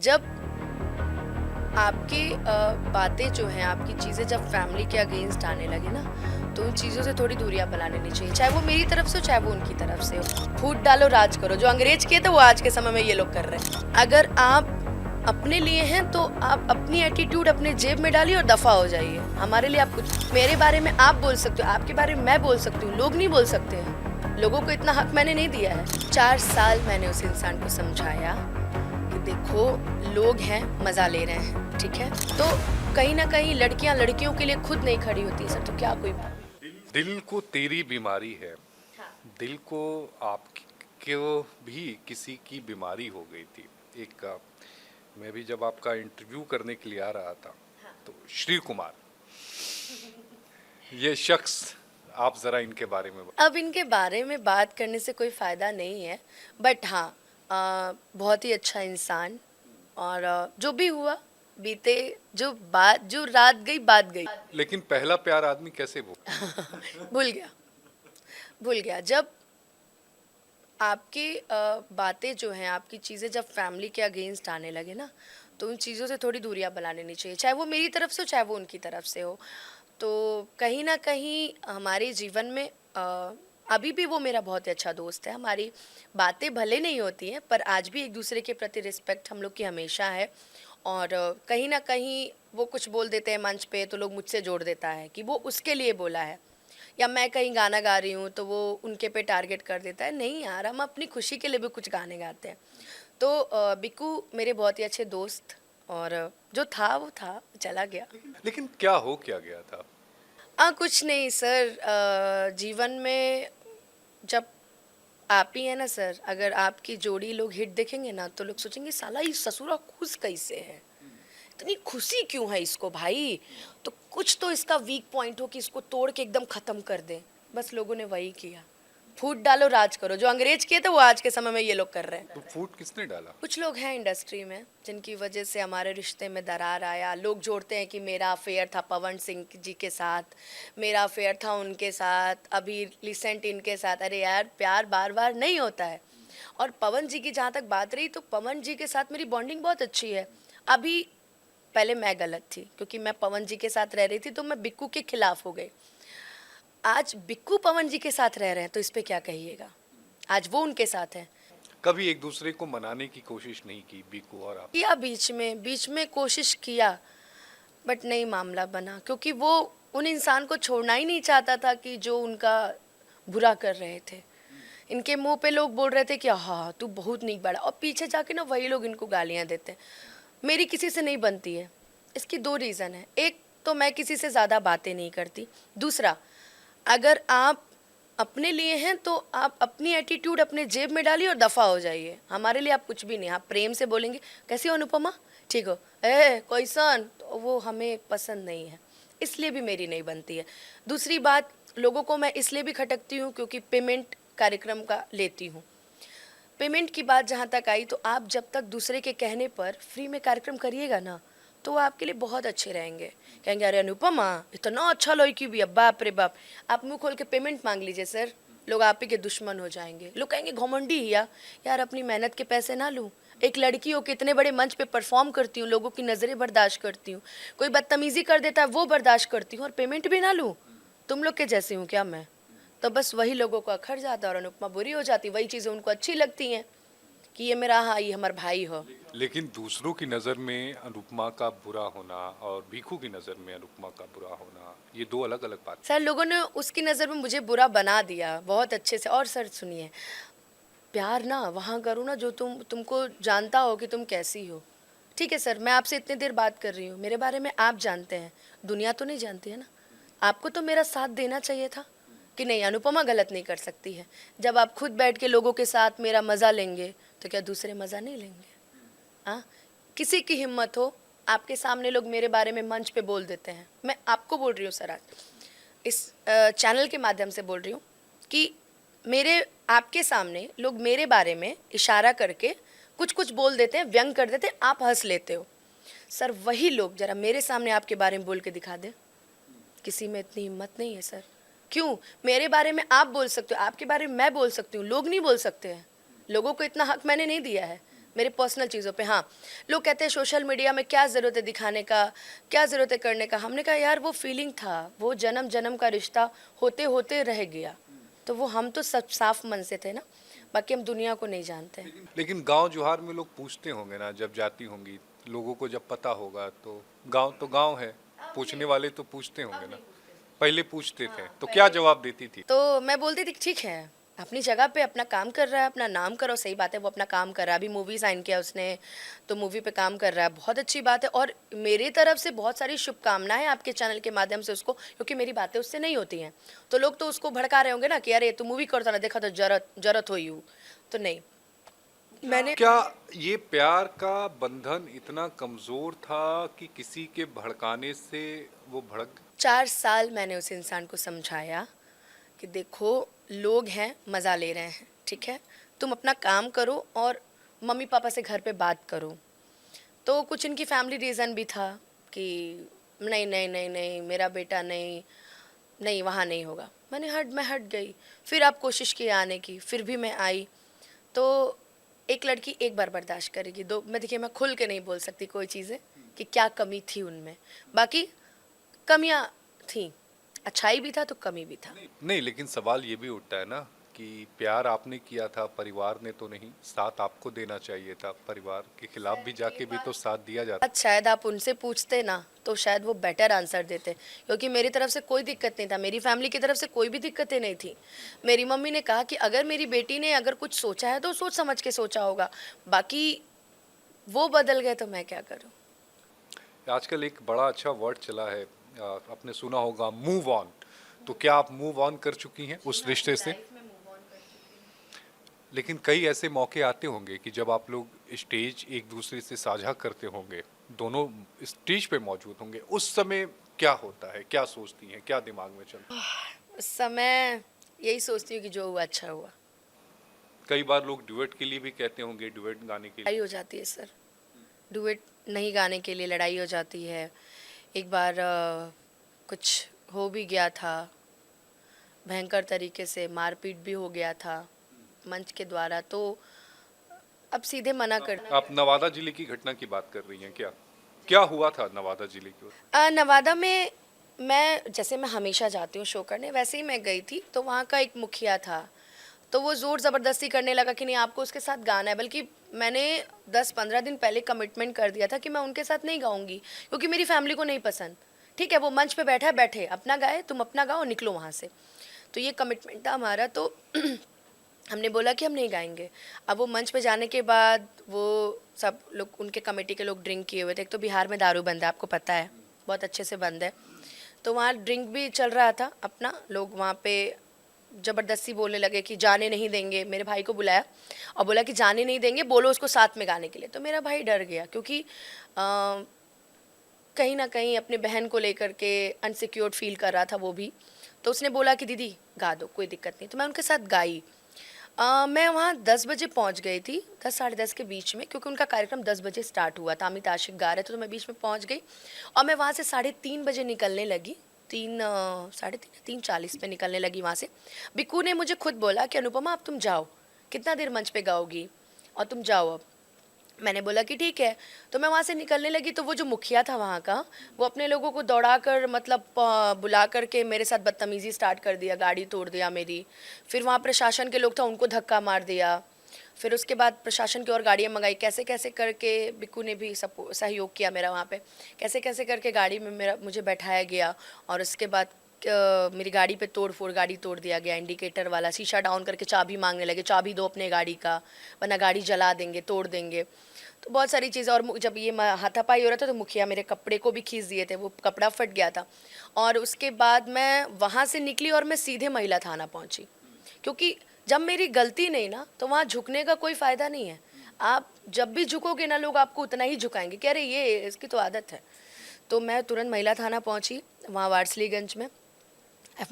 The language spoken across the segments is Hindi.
जब आपकी बातें जो हैं, आपकी चीज़ें जब फैमिली के अगेंस्ट आने लगे ना, तो उन चीज़ों से थोड़ी दूरियां बना लेनी चाहिए, चाहे वो मेरी तरफ से हो चाहे वो उनकी तरफ से हो। फूट डालो राज करो, जो अंग्रेज किए थे वो आज के समय में ये लोग कर रहे हैं। अगर आप अपने लिए हैं तो आप अपनी एटीट्यूड अपने जेब में डालिए और दफा हो जाइए। हमारे लिए आप कुछ, मेरे बारे में आप बोल सकते हो, आपके बारे में मैं बोल सकती हूँ, लोग नहीं बोल सकते हैं। लोगों को इतना हक मैंने नहीं दिया है। 4 साल मैंने उस इंसान को समझाया कि देखो, लोग हैं, मजा ले रहे हैं, ठीक है, तो कहीं ना कहीं लड़कियां लड़कियों के लिए खुद नहीं खड़ी होती सर, तो क्या कोई बात। दिल को तेरी बीमारी है। हाँ। दिल को आपको भी किसी की बीमारी हो गई थी। एक मैं भी जब आपका इंटरव्यू करने के लिए आ रहा था, हाँ। तो श्री कुमार, ये शख्स, आप जरा इनके बारे में अब इनके बारे में बात करने से कोई फ़ायदा नहीं है, बट हाँ, बहुत ही अच्छा इंसान। और जो भी हुआ बीते, जो रात गई बात गई। लेकिन पहला प्यार आदमी कैसे वो। भूल गया, भूल गया। जब आपकी बातें जो हैं, आपकी चीज़ें जब फैमिली के अगेंस्ट आने लगे ना, तो उन चीज़ों से थोड़ी दूरियां बना लेनी चाहिए, चाहे वो मेरी तरफ से हो चाहे वो उनकी तरफ से हो। तो कहीं ना कहीं हमारे जीवन में अभी भी वो मेरा बहुत ही अच्छा दोस्त है। हमारी बातें भले नहीं होती हैं, पर आज भी एक दूसरे के प्रति रिस्पेक्ट हम लोग की हमेशा है। और कहीं ना कहीं वो कुछ बोल देते हैं मंच पे तो लोग मुझसे जोड़ देता है कि वो उसके लिए बोला है, या मैं कहीं गाना गा रही हूँ तो वो उनके पे टारगेट कर देता है। नहीं यार, हम अपनी खुशी के लिए भी कुछ गाने गाते हैं। तो बिक्कू मेरे बहुत ही अच्छे दोस्त, और जो था वो था, चला गया। लेकिन क्या हो क्या गया था। कुछ नहीं सर, जीवन में जब आप ही है ना सर, अगर आपकी जोड़ी लोग हिट देखेंगे ना तो लोग सोचेंगे साला ये ससुरा खुश कैसे है, इतनी खुशी क्यों है इसको भाई, तो कुछ तो इसका वीक पॉइंट हो कि इसको तोड़ के एकदम खत्म कर दे। बस लोगों ने वही किया, फूट डालो राज करो, जो अंग्रेज किए थे वो आज के समय में ये लोग कर रहे हैं। तो फूट किसने डाला। कुछ लोग हैं इंडस्ट्री में जिनकी वजह से हमारे रिश्ते में दरार आया। लोग जोड़ते हैं कि मेरा अफेयर था पवन सिंह जी के साथ, मेरा अफेयर था उनके साथ, अभी रिसेंट इनके साथ। अरे यार, प्यार बार बार नहीं होता है। और पवन जी की जहाँ तक बात रही, तो पवन जी के साथ मेरी बॉन्डिंग बहुत अच्छी है। अभी पहले मैं गलत थी क्योंकि मैं पवन जी के साथ रह रही थी तो मैं बिक्कू के खिलाफ हो गई। आज बिक्कू पवन जी के साथ रह रहे हैं तो इस पे क्या कहिएगा, आज वो उनके साथ हैं। कभी एक दूसरे को मनाने की कोशिश नहीं की बीकू और आप। किया, बीच में कोशिश किया, बट नहीं मामला बना, क्योंकि वो उन इंसान को छोड़ना ही नहीं चाहता था कि जो उनका बुरा कर रहे थे। इनके मुंह पे लोग बोल रहे थे कि हाँ तू बहुत नहीं बड़ा, और पीछे जाके ना वही लोग इनको गालियां देते हैं। मेरी किसी से नहीं बनती है। इसकी 2 रीज़न है। एक तो मैं किसी से ज़्यादा बातें नहीं करती। दूसरा, अगर आप अपने लिए हैं तो आप अपनी एटीट्यूड अपने जेब में डालिए और दफ़ा हो जाइए। हमारे लिए आप कुछ भी नहीं। आप प्रेम से बोलेंगे कैसी हो अनुपमा, ठीक हो, ए कैसन, तो वो हमें पसंद नहीं है, इसलिए भी मेरी नहीं बनती है। दूसरी बात, लोगों को मैं इसलिए भी खटकती हूँ क्योंकि पेमेंट कार्यक्रम का लेती हूँ। पेमेंट की बात जहाँ तक आई, तो आप जब तक दूसरे के कहने पर फ्री में कार्यक्रम करिएगा ना, तो वो आपके लिए बहुत अच्छे रहेंगे। कहेंगे अरे अनुपमा इतना अच्छा लड़की भी है, बाप रे बाप। आप मुंह खोल के पेमेंट मांग लीजिए सर, लोग आप ही के दुश्मन हो जाएंगे। लोग कहेंगे घमंडी ही यार अपनी मेहनत के पैसे ना लूँ। एक लड़की हो के इतने बड़े मंच पे परफॉर्म करती हूँ, लोगों की नज़रें बर्दाश्त करती हूँ, कोई बदतमीज़ी कर देता है वो बर्दाश्त करती हूँ, और पेमेंट भी ना लूँ। तुम लोग के जैसे हूँ क्या मैं? तो बस वही लोगों को अखर जाता है और अनुपमा बुरी हो जाती। वही चीज़ें उनको अच्छी लगती हैं कि ये मेरा, हाँ ये हमारा भाई हो। लेकिन दूसरों की नज़र में अनुपमा का बुरा होना और भीखू की नज़र में अनुपमा का बुरा होना, ये दो अलग अलग बात। सर लोगों ने उसकी नज़र में मुझे बुरा बना दिया बहुत अच्छे से। और सर सुनिए, प्यार ना वहाँ करो ना जो तुमको जानता हो कि तुम कैसी हो। ठीक है सर, मैं आपसे इतनी देर बात कर रही हूँ, मेरे बारे में आप जानते हैं, दुनिया तो नहीं जानती है ना। आपको तो मेरा साथ देना चाहिए था कि नहीं अनुपमा गलत नहीं कर सकती है। जब आप खुद बैठ के लोगों के साथ मेरा मज़ा लेंगे तो क्या दूसरे मज़ा नहीं लेंगे? हाँ, किसी की हिम्मत हो, आपके सामने लोग मेरे बारे में मंच पे बोल देते हैं। मैं आपको बोल रही हूँ सर, आज इस चैनल के माध्यम से बोल रही हूँ कि मेरे आपके सामने लोग मेरे बारे में इशारा करके कुछ कुछ बोल देते हैं, व्यंग कर देते हैं, आप हंस लेते हो। सर वही लोग जरा मेरे सामने आपके बारे में बोल के दिखा दे। किसी में इतनी हिम्मत नहीं है सर। क्यों? मेरे बारे में आप बोल सकते हो, आपके बारे में मैं बोल सकती हूँ, लोग नहीं बोल सकते हैं। लोगों को इतना हक मैंने नहीं दिया है। मेरे पर्सनल चीज़ों पे। हाँ, लोग कहते हैं सोशल मीडिया में क्या ज़रूरत है दिखाने का, क्या ज़रूरत है करने का। हमने कहा यार वो फीलिंग था, वो जन्म जन्म का रिश्ता होते होते रह गया, तो वो हम तो सब साफ मन से थे ना, बाकी हम दुनिया को नहीं जानते हैं। लेकिन गांव जुहार में लोग पूछते होंगे ना, जब जाती होंगी लोगों को जब पता होगा, तो गांव है, पूछने वाले तो पूछते होंगे ना, पहले पूछते थे तो क्या जवाब देती थी? तो मैं बोलती थी कि ठीक है, अपनी जगह पे अपना काम कर रहा है, अपना नाम करो, सही बात है, वो अपना काम कर रहा है। अभी मूवी साइन किया उसने, तो मूवी पे काम कर रहा है, बहुत अच्छी बात है। और मेरी तरफ से बहुत सारी शुभकामनाएं आपके चैनल के माध्यम से उसको, क्योंकि मेरी बातें उससे नहीं होती हैं। तो लोग तो उसको भड़का रहे होंगे ना कि अरे तू मूवी करता ना, देखा तो जरत जरत हो यू। तो नहीं, मैंने क्या ये प्यार का बंधन इतना कमजोर था कि किसी के भड़काने से वो भड़क? 4 साल मैंने उस इंसान को समझाया कि देखो, लोग हैं, मज़ा ले रहे हैं, ठीक है, तुम अपना काम करो और मम्मी पापा से घर पे बात करो। तो कुछ इनकी फैमिली रीज़न भी था कि नहीं नहीं नहीं नहीं मेरा बेटा नहीं, नहीं वहाँ नहीं होगा। मैं हट गई। फिर आप कोशिश की आने की, फिर भी मैं आई। तो एक लड़की एक बार बर्दाश्त करेगी, दो मैं, देखिए मैं खुल के नहीं बोल सकती कोई चीज़ें कि क्या कमी थी उनमें, बाकी कमियां थी, अच्छाई भी था तो कमी भी था। नहीं, लेकिन सवाल ये भी उठता है ना कि प्यार आपने किया था, परिवार ने तो नहीं, साथ आपको देना चाहिए था, परिवार के खिलाफ भी जाके भी तो साथ दिया जाता। आज शायद आप उनसे पूछते ना तो शायद वो बेटर आंसर देते, क्योंकि मेरी तरफ से कोई दिक्कत नहीं था, मेरी फैमिली की तरफ से कोई भी दिक्कतें नहीं थी। मेरी मम्मी ने कहा कि अगर मेरी बेटी ने अगर कुछ सोचा है तो सोच समझ के सोचा होगा, बाकी वो बदल गए तो मैं क्या करूं। आजकल एक बड़ा अच्छा वर्ड चला है, आपने सुना होगा, मूव ऑन। तो क्या आप मूव ऑन कर चुकी हैं उस रिश्ते से? लेकिन कई ऐसे मौके आते होंगे कि जब आप लोग स्टेज एक दूसरे से साझा करते होंगे, दोनों स्टेज पे मौजूद होंगे, उस समय क्या होता है, क्या सोचती हैं, क्या दिमाग में चलता है? उस समय यही सोचती हूँ कि जो हुआ अच्छा हुआ। कई बार लोग डुएट के लिए भी कहते होंगे, डुएट गाने के लिए। लड़ाई हो जाती है सर, डुएट नहीं गाने के लिए लड़ाई हो जाती है। एक बार कुछ हो भी गया था, भयंकर तरीके से मारपीट भी हो गया था मंच के द्वारा, तो अब सीधे मना करना। आप नवादा जिले की घटना की बात कर रही हैं क्या? क्या हुआ था नवादा जिले की? नवादा में मैं, जैसे मैं हमेशा जाती हूँ शो करने, वैसे ही मैं गई थी, तो वहाँ का एक मुखिया था, तो वो ज़ोर ज़बरदस्ती करने लगा कि नहीं आपको उसके साथ गाना है, बल्कि मैंने 10-15 दिन पहले कमिटमेंट कर दिया था कि मैं उनके साथ नहीं गाऊंगी, क्योंकि मेरी फैमिली को नहीं पसंद। ठीक है, वो मंच पे बैठा है, बैठे, अपना गाए, तुम अपना गाओ, निकलो वहाँ से। तो ये कमिटमेंट था हमारा, तो हमने बोला कि हम नहीं गाएंगे। अब वो मंच पे जाने के बाद वो सब लोग, उनके कमेटी के लोग ड्रिंक किए हुए थे। एक तो बिहार में दारू बंद है, आपको पता है, बहुत अच्छे से बंद है। तो वहाँ ड्रिंक भी चल रहा था अपना, लोग वहाँ पे ज़बरदस्ती बोलने लगे कि जाने नहीं देंगे। मेरे भाई को बुलाया और बोला कि जाने नहीं देंगे, बोलो उसको साथ में गाने के लिए। तो मेरा भाई डर गया, क्योंकि कहीं ना कहीं अपने बहन को लेकर के अनसिक्योर्ड फील कर रहा था वो भी। तो उसने बोला कि दीदी गा दो, कोई दिक्कत नहीं। तो मैं उनके साथ गाई। मैं वहाँ 10 बजे पहुँच गई थी, 10 साढ़े 10 के बीच में, क्योंकि उनका कार्यक्रम 10 बजे स्टार्ट हुआ था। अमित आशिक गा रहे थे, तो मैं बीच में पहुँच गई और मैं वहाँ से 3:30 बजे निकलने लगी। 3:40 पे निकलने लगी वहाँ से। बिक्कू ने मुझे खुद बोला कि अनुपमा अब तुम जाओ, कितना देर मंच पे गाओगी, और तुम जाओ अब। मैंने बोला कि ठीक है। तो मैं वहाँ से निकलने लगी, तो वो जो मुखिया था वहाँ का, वो अपने लोगों को दौड़ा कर, मतलब बुला कर के मेरे साथ बदतमीज़ी स्टार्ट कर दिया, गाड़ी तोड़ दिया मेरी। फिर वहाँ प्रशासन के लोग थे, उनको धक्का मार दिया। फिर उसके बाद प्रशासन की और गाड़ियाँ मंगाई, कैसे कैसे करके बिक्कू ने भी सहयोग किया मेरा वहाँ पे। कैसे कैसे करके गाड़ी में मुझे बैठाया गया, और उसके बाद मेरी गाड़ी पे गाड़ी तोड़ दिया गया, इंडिकेटर वाला शीशा डाउन करके चाबी मांगने लगे, चाबी दो अपने गाड़ी का, वरना गाड़ी जला देंगे, तोड़ देंगे। तो बहुत सारी चीज़ें। और जब ये हाथापाई हो रहा था तो मुखिया मेरे कपड़े को भी खींच दिए थे, वो कपड़ा फट गया था। और उसके बाद मैं वहाँ से निकली और मैं सीधे महिला थाना पहुँची, क्योंकि जब मेरी गलती नहीं ना, तो वहाँ झुकने का कोई फ़ायदा नहीं है। आप जब भी झुकोगे ना, लोग आपको उतना ही झुकाएंगे कि अरे ये इसकी तो आदत है। तो मैं तुरंत महिला थाना पहुँची, वहाँ वारसलीगंज में।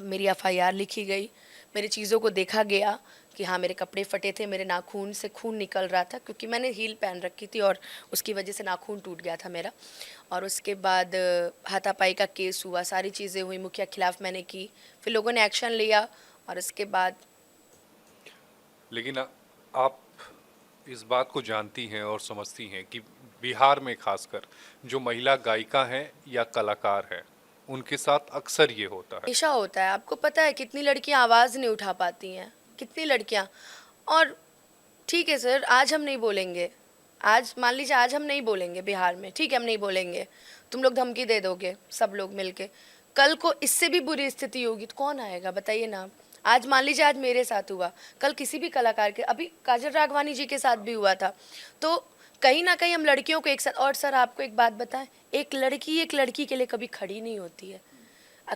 मेरी FIR लिखी गई, मेरी चीज़ों को देखा गया कि हाँ मेरे कपड़े फटे थे, मेरे नाखून से खून निकल रहा था, क्योंकि मैंने हील पहन रखी थी और उसकी वजह से नाखून टूट गया था मेरा। और उसके बाद हाथापाई का केस हुआ, सारी चीज़ें हुई, मुखिया खिलाफ मैंने की, फिर लोगों ने एक्शन लिया। और उसके बाद लेकिन आप इस बात को जानती हैं और समझती हैं कि बिहार में खासकर जो महिला गायिका हैं या कलाकार हैं, उनके साथ अक्सर ये होता है। हमेशा होता है। आपको पता है कितनी लड़कियां आवाज़ नहीं उठा पाती हैं, कितनी लड़कियां। और ठीक है सर, आज हम नहीं बोलेंगे, आज मान लीजिए आज हम नहीं बोलेंगे बिहार में, ठीक है हम नहीं बोलेंगे, तुम लोग धमकी दे दोगे सब लोग मिलके, कल को इससे भी बुरी स्थिति होगी तो कौन आएगा बताइए ना आप। आज मान लीजिए आज मेरे साथ हुआ, कल किसी भी कलाकार के, अभी काजल राघवानी जी के साथ भी हुआ था। तो कहीं ना कहीं हम लड़कियों को एक साथ, और सर आपको एक बात बताएं, एक लड़की के लिए कभी खड़ी नहीं होती है।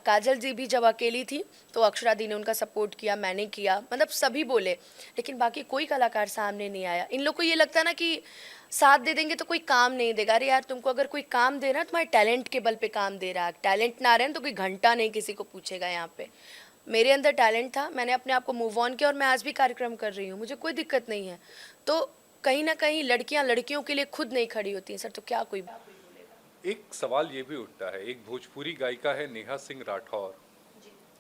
काजल जी भी जब अकेली थी तो अक्षरा दी ने उनका सपोर्ट किया, मैंने किया, मतलब सभी बोले, लेकिन बाकी कोई कलाकार सामने नहीं आया। इन लोग को ये लगता है ना कि साथ दे देंगे तो कोई काम नहीं देगा। अरे यार, तुमको अगर कोई काम दे रहा है, तुम्हारे टैलेंट के बल पे काम दे रहा है, टैलेंट ना रहे तो कोई घंटा नहीं किसी को पूछेगा यहाँ पे। मेरे अंदर टैलेंट था, मैंने अपने आप को मूव ऑन किया और मैं आज भी कार्यक्रम कर रही हूँ, मुझे कोई दिक्कत नहीं है। तो कहीं ना कहीं लड़कियाँ लड़कियों के लिए खुद नहीं खड़ी होती हैं सर, तो क्या कोई। एक सवाल ये भी उठता है, एक भोजपुरी गायिका है नेहा सिंह राठौर,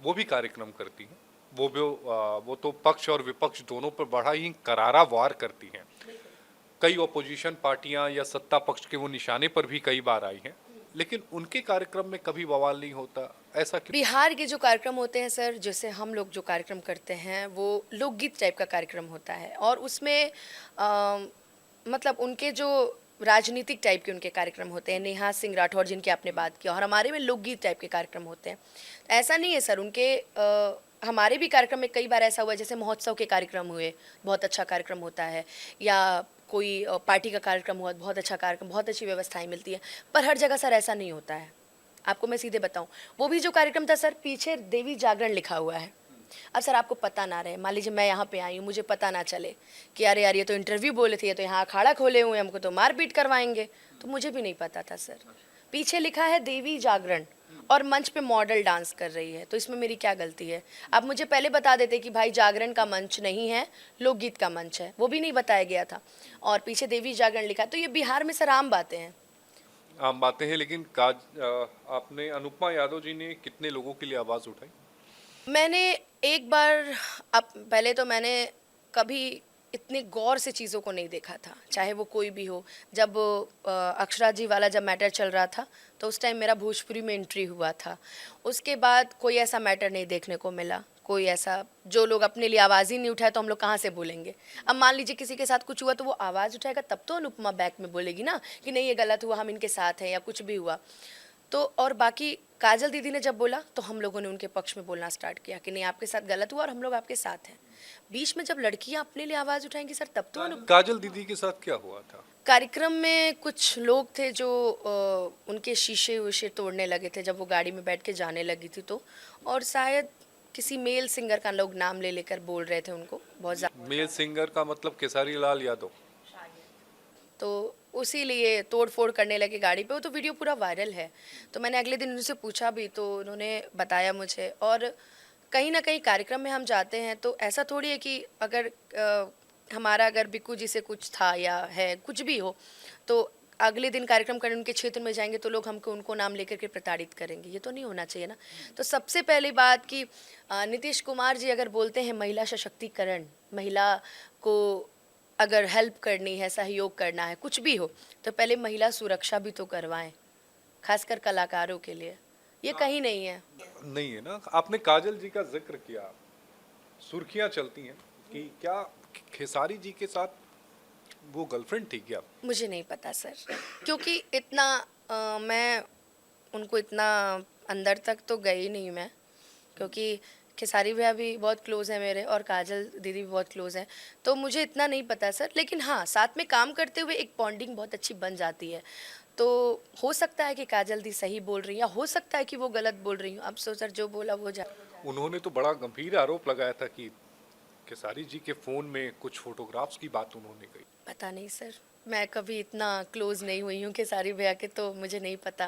वो भी कार्यक्रम करती हैं। वो तो पक्ष और विपक्ष दोनों पर बड़ा ही करारा वार करती हैं। कई ओपोजिशन पार्टियां या सत्ता पक्ष के वो निशाने पर भी कई बार आई हैं, लेकिन उनके कार्यक्रम में कभी बवाल नहीं होता, ऐसा क्यों? बिहार के जो कार्यक्रम होते हैं सर, जैसे हम लोग जो कार्यक्रम करते हैं वो लोकगीत टाइप का कार्यक्रम होता है, और उसमें मतलब उनके जो राजनीतिक टाइप के उनके कार्यक्रम होते हैं, नेहा सिंह राठौर जिनकी आपने बात की, और हमारे में लोकगीत टाइप के कार्यक्रम होते हैं। ऐसा नहीं है सर, उनके हमारे भी कार्यक्रम में कई बार ऐसा हुआ है, जैसे महोत्सव के कार्यक्रम हुए, बहुत अच्छा कार्यक्रम होता है, या कोई पार्टी का कार्यक्रम हुआ, बहुत अच्छा कार्यक्रम, बहुत अच्छी व्यवस्थाएं मिलती है। पर हर जगह सर ऐसा नहीं होता है। आपको मैं सीधे बताऊं, वो भी जो कार्यक्रम था सर, पीछे देवी जागरण लिखा हुआ है। अब सर आपको पता ना रहे, मान लीजिए मैं यहाँ पे आई हूँ, मुझे पता ना चले कि अरे यार ये तो इंटरव्यू बोले थे, ये तो यहाँ अखाड़ा खोले हुए, हमको तो मारपीट करवाएंगे, तो मुझे भी नहीं पता था सर। पीछे लिखा है देवी जागरण और मंच पे मॉडल डांस कर रही है, तो इसमें मेरी क्या गलती है? आप मुझे पहले बता देते कि भाई जागरण का मंच नहीं है, लोकगीत का मंच है, वो भी नहीं बताया गया था, और पीछे देवी जागरण लिखा। तो ये बिहार में सर आम बातें हैं। आम बातें हैं, लेकिन आपने अनुपमा यादव जी ने कितने लोगों के लिए आवाज उठाई? मैंने एक बार, अब पहले तो मैंने कभी इतने गौर से चीज़ों को नहीं देखा था, चाहे वो कोई भी हो। जब अक्षरा जी वाला जब मैटर चल रहा था तो उस टाइम मेरा भोजपुरी में एंट्री हुआ था। उसके बाद कोई ऐसा मैटर नहीं देखने को मिला, कोई ऐसा जो लोग अपने लिए आवाज़ ही नहीं उठाए, तो हम लोग कहाँ से बोलेंगे? अब मान लीजिए किसी के साथ कुछ हुआ तो वो आवाज़ उठाएगा, तब तो अनुपमा बैक में बोलेगी ना कि नहीं ये गलत हुआ, हम इनके साथ हैं, या कुछ भी हुआ तो। और बाकी काजल दीदी ने जब बोला तो हम लोगों ने उनके पक्ष में बोलना स्टार्ट किया कि नहीं आपके साथ गलत हुआ और हम लोग आपके साथ हैं। बीच में जब लड़कियां अपने लिए आवाज़ उठाएंगी सर, तब तो काजल दीदी के साथ क्या हुआ था? कार्यक्रम में कुछ लोग थे जो उनके शीशे उशे तोड़ने लगे थे जब वो गाड़ी में बैठ के जाने लगी थी तो, और शायद किसी मेल सिंगर का लोग नाम ले लेकर बोल रहे थे उनको बहुत ज़्यादा। मेल सिंगर का मतलब केसारी लाल यादव? तो उसी लिए तोड़ फोड़ करने लगे गाड़ी पे। वो तो वीडियो पूरा वायरल है। तो मैंने अगले दिन उनसे पूछा भी तो उन्होंने बताया मुझे। और कहीं ना कहीं कार्यक्रम में हम जाते हैं तो ऐसा थोड़ी है कि अगर हमारा अगर बिक्कू जी से कुछ था या है कुछ भी हो तो अगले दिन कार्यक्रम करने उनके क्षेत्र में जाएंगे तो लोग हमको उनको नाम लेकर के प्रताड़ित करेंगे, ये तो नहीं होना चाहिए ना। तो सबसे पहली बात कि नीतीश कुमार जी अगर बोलते हैं महिला सशक्तिकरण, महिला को अगर हेल्प करनी है, सहयोग करना है, कुछ भी हो, तो पहले महिला सुरक्षा भी तो करवाएं, खासकर कलाकारों के लिए। ये कहीं नहीं है। नहीं है ना। आपने काजल जी का जिक्र किया, सुर्खियां चलती हैं कि क्या खेसारी जी के साथ वो गर्लफ्रेंड थी क्या? मुझे नहीं पता सर, क्योंकि इतना मैं उनको इतना अंदर तक तो गई नहीं मैं, क्योंकि खेसारी भैया भी बहुत क्लोज़ है मेरे और काजल दीदी भी बहुत क्लोज़ हैं, तो मुझे इतना नहीं पता सर। लेकिन हाँ, साथ में काम करते हुए एक बॉन्डिंग बहुत अच्छी बन जाती है। तो हो सकता है कि काजल दी सही बोल रही है, या हो सकता है कि वो गलत बोल रही हूँ। अब सो सर जो बोला वो जा। उन्होंने तो बड़ा गंभीर आरोप लगाया था कि खेसारी जी के फोन में कुछ फोटोग्राफ्स की बात उन्होंने कही। पता नहीं सर, मैं कभी इतना क्लोज़ नहीं हुई हूँ खेसारी भैया के, तो मुझे नहीं पता।